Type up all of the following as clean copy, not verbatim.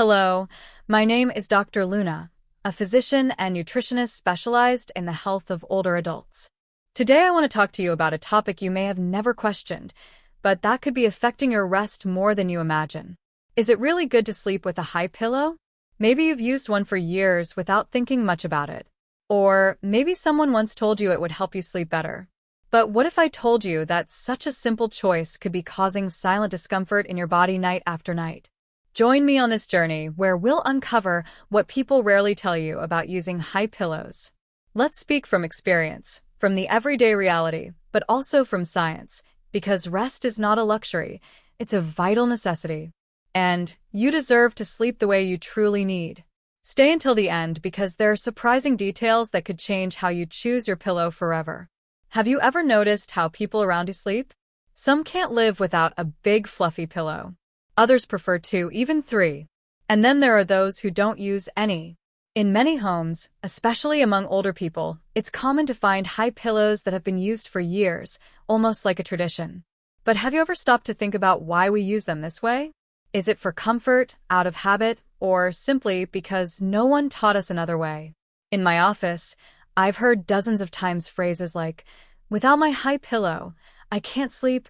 Hello, my name is Dr. Luna, a physician and nutritionist specialized in the health of older adults. Today I want to talk to you about a topic you may have never questioned, but that could be affecting your rest more than you imagine. Is it really good to sleep with a high pillow? Maybe you've used one for years without thinking much about it. Or maybe someone once told you it would help you sleep better. But what if I told you that such a simple choice could be causing silent discomfort in your body night after night? Join me on this journey where we'll uncover what people rarely tell you about using high pillows. Let's speak from experience, from the everyday reality, but also from science, because rest is not a luxury, it's a vital necessity. And you deserve to sleep the way you truly need. Stay until the end because there are surprising details that could change how you choose your pillow forever. Have you ever noticed how people around you sleep? Some can't live without a big fluffy pillow. Others prefer 2, even 3. And then there are those who don't use any. In many homes, especially among older people, it's common to find high pillows that have been used for years, almost like a tradition. But have you ever stopped to think about why we use them this way? Is it for comfort, out of habit, or simply because no one taught us another way? In my office, I've heard dozens of times phrases like, "Without my high pillow, I can't sleep,"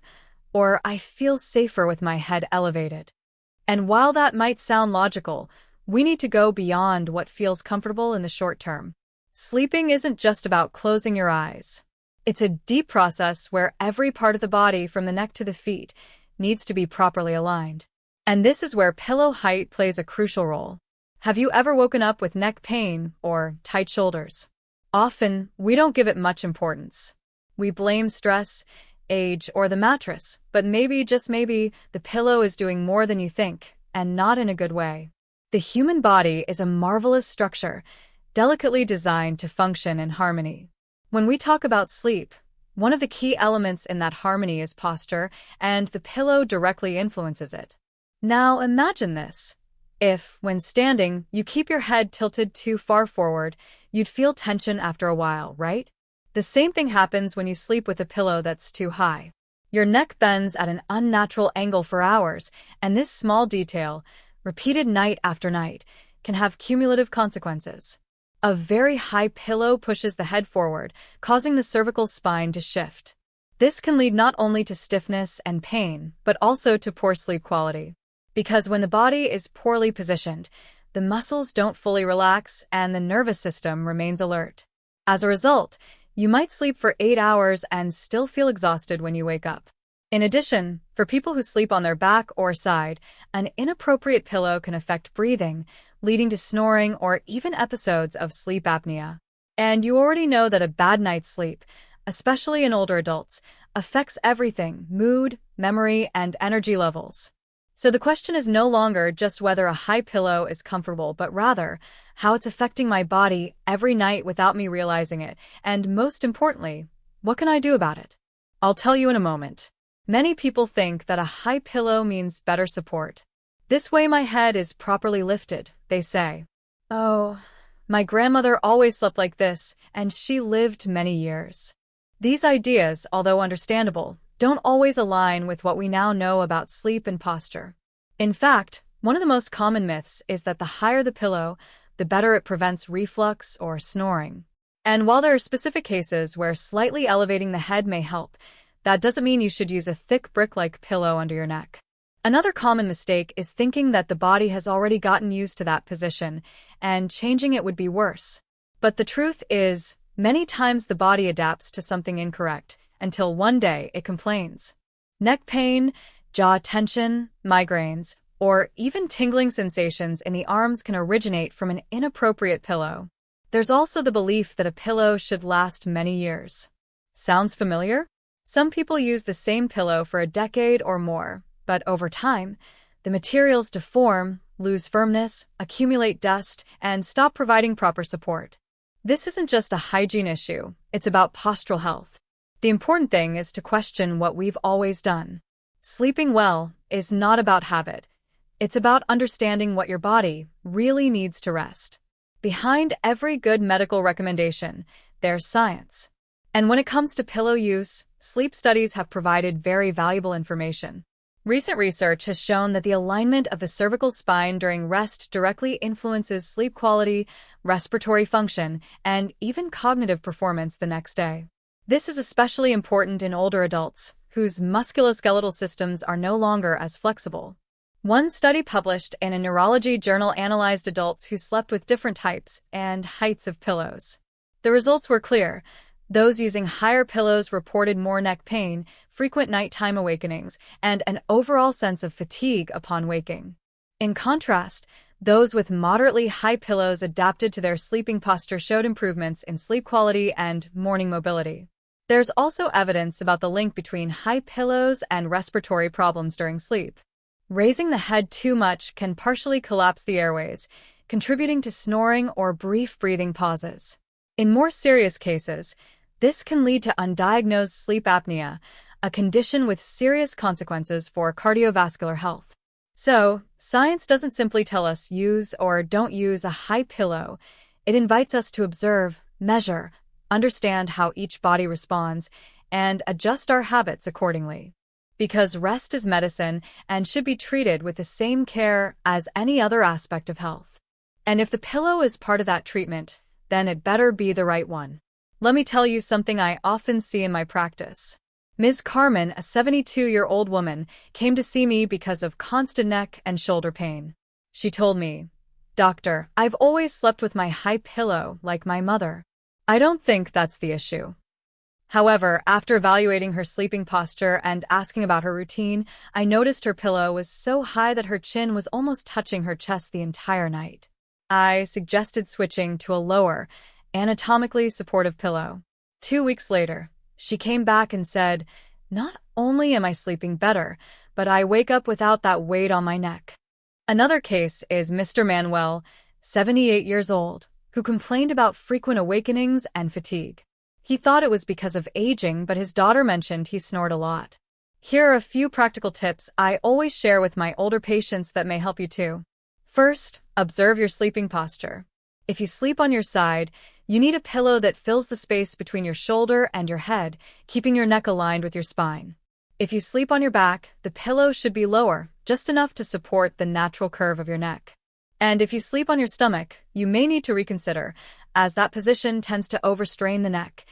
or "I feel safer with my head elevated." And while that might sound logical, we need to go beyond what feels comfortable in the short term. Sleeping isn't just about closing your eyes. It's a deep process where every part of the body, from the neck to the feet, needs to be properly aligned. And this is where pillow height plays a crucial role. Have you ever woken up with neck pain or tight shoulders? Often, we don't give it much importance. We blame stress, age, or the mattress, but maybe, just maybe, the pillow is doing more than you think, and not in a good way. The human body is a marvelous structure, delicately designed to function in harmony. When we talk about sleep, one of the key elements in that harmony is posture, and the pillow directly influences it. Now imagine this. If, when standing, you keep your head tilted too far forward, you'd feel tension after a while, right? The same thing happens when you sleep with a pillow that's too high. Your neck bends at an unnatural angle for hours, and this small detail, repeated night after night, can have cumulative consequences. A very high pillow pushes the head forward, causing the cervical spine to shift. This can lead not only to stiffness and pain, but also to poor sleep quality. Because when the body is poorly positioned, the muscles don't fully relax and the nervous system remains alert. As a result, you might sleep for 8 hours and still feel exhausted when you wake up. In addition, for people who sleep on their back or side, an inappropriate pillow can affect breathing, leading to snoring or even episodes of sleep apnea. And you already know that a bad night's sleep, especially in older adults, affects everything: mood, memory, and energy levels. So the question is no longer just whether a high pillow is comfortable, but rather how it's affecting my body every night without me realizing it, and most importantly, what can I do about it? I'll tell you in a moment. Many people think that a high pillow means better support. "This way my head is properly lifted," they say. "Oh, my grandmother always slept like this, and she lived many years." These ideas, although understandable, don't always align with what we now know about sleep and posture. In fact, one of the most common myths is that the higher the pillow, the better it prevents reflux or snoring. And while there are specific cases where slightly elevating the head may help, that doesn't mean you should use a thick brick-like pillow under your neck. Another common mistake is thinking that the body has already gotten used to that position, and changing it would be worse. But the truth is, many times the body adapts to something incorrect, until one day it complains. Neck pain, jaw tension, migraines, or even tingling sensations in the arms can originate from an inappropriate pillow. There's also the belief that a pillow should last many years. Sounds familiar? Some people use the same pillow for a decade or more, but over time, the materials deform, lose firmness, accumulate dust, and stop providing proper support. This isn't just a hygiene issue, it's about postural health. The important thing is to question what we've always done. Sleeping well is not about habit. It's about understanding what your body really needs to rest. Behind every good medical recommendation, there's science. And when it comes to pillow use, sleep studies have provided very valuable information. Recent research has shown that the alignment of the cervical spine during rest directly influences sleep quality, respiratory function, and even cognitive performance the next day. This is especially important in older adults, whose musculoskeletal systems are no longer as flexible. One study published in a neurology journal analyzed adults who slept with different types and heights of pillows. The results were clear. Those using higher pillows reported more neck pain, frequent nighttime awakenings, and an overall sense of fatigue upon waking. In contrast, those with moderately high pillows adapted to their sleeping posture showed improvements in sleep quality and morning mobility. There's also evidence about the link between high pillows and respiratory problems during sleep. Raising the head too much can partially collapse the airways, contributing to snoring or brief breathing pauses. In more serious cases, this can lead to undiagnosed sleep apnea, a condition with serious consequences for cardiovascular health. So, science doesn't simply tell us use or don't use a high pillow. It invites us to observe, measure, understand how each body responds, and adjust our habits accordingly. Because rest is medicine and should be treated with the same care as any other aspect of health. And if the pillow is part of that treatment, then it better be the right one. Let me tell you something I often see in my practice. Ms. Carmen, a 72-year-old woman, came to see me because of constant neck and shoulder pain. She told me, "Doctor, I've always slept with my high pillow like my mother. I don't think that's the issue." However, after evaluating her sleeping posture and asking about her routine, I noticed her pillow was so high that her chin was almost touching her chest the entire night. I suggested switching to a lower, anatomically supportive pillow. 2 weeks later, she came back and said, "Not only am I sleeping better, but I wake up without that weight on my neck." Another case is Mr. Manuel, 78 years old, who complained about frequent awakenings and fatigue. He thought it was because of aging, but his daughter mentioned he snored a lot. Here are a few practical tips I always share with my older patients that may help you too. First, observe your sleeping posture. If you sleep on your side, you need a pillow that fills the space between your shoulder and your head, keeping your neck aligned with your spine. If you sleep on your back, the pillow should be lower, just enough to support the natural curve of your neck. And if you sleep on your stomach, you may need to reconsider, as that position tends to overstrain the neck,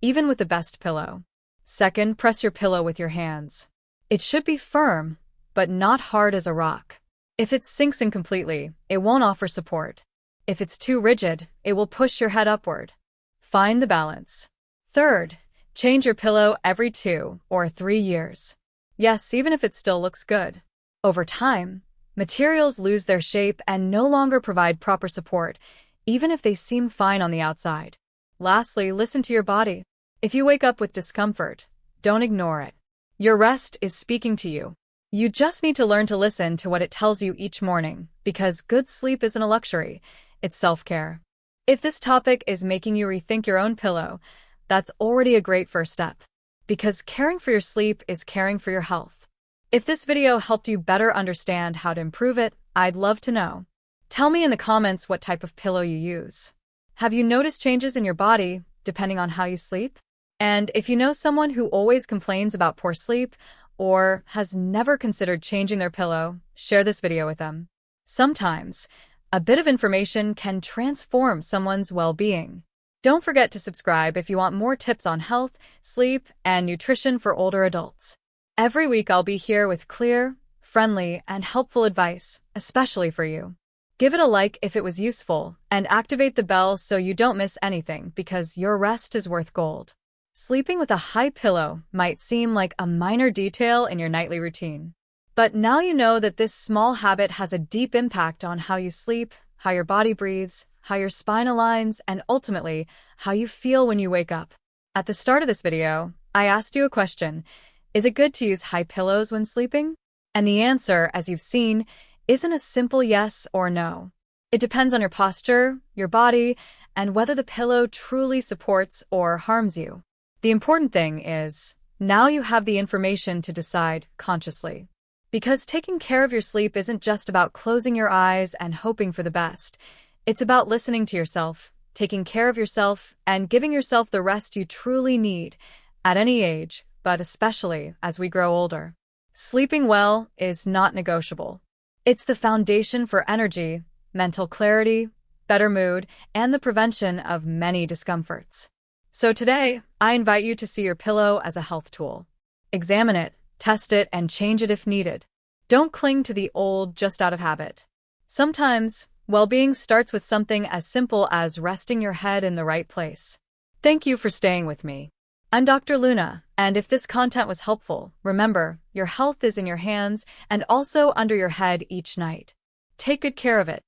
even with the best pillow. Second, press your pillow with your hands. It should be firm, but not hard as a rock. If it sinks in completely, it won't offer support. If it's too rigid, it will push your head upward. Find the balance. Third, change your pillow every 2 or 3 years. Yes, even if it still looks good. Over time, materials lose their shape and no longer provide proper support, even if they seem fine on the outside. Lastly, listen to your body. If you wake up with discomfort, don't ignore it. Your rest is speaking to you. You just need to learn to listen to what it tells you each morning, because good sleep isn't a luxury, it's self-care. If this topic is making you rethink your own pillow, that's already a great first step. Because caring for your sleep is caring for your health. If this video helped you better understand how to improve it, I'd love to know. Tell me in the comments what type of pillow you use. Have you noticed changes in your body depending on how you sleep? And if you know someone who always complains about poor sleep or has never considered changing their pillow, share this video with them. Sometimes, a bit of information can transform someone's well-being. Don't forget to subscribe if you want more tips on health, sleep, and nutrition for older adults. Every week I'll be here with clear, friendly, and helpful advice, especially for you. Give it a like if it was useful, and activate the bell so you don't miss anything, because your rest is worth gold. Sleeping with a high pillow might seem like a minor detail in your nightly routine. But now you know that this small habit has a deep impact on how you sleep, how your body breathes, how your spine aligns, and ultimately, how you feel when you wake up. At the start of this video, I asked you a question: is it good to use high pillows when sleeping? And the answer, as you've seen, isn't a simple yes or no. It depends on your posture, your body, and whether the pillow truly supports or harms you. The important thing is, now you have the information to decide consciously. Because taking care of your sleep isn't just about closing your eyes and hoping for the best. It's about listening to yourself, taking care of yourself, and giving yourself the rest you truly need, at any age, but especially as we grow older. Sleeping well is not negotiable. It's the foundation for energy, mental clarity, better mood, and the prevention of many discomforts. So today, I invite you to see your pillow as a health tool. Examine it, test it, and change it if needed. Don't cling to the old just out of habit. Sometimes, well-being starts with something as simple as resting your head in the right place. Thank you for staying with me. I'm Dr. Luna, and if this content was helpful, remember, your health is in your hands and also under your head each night. Take good care of it.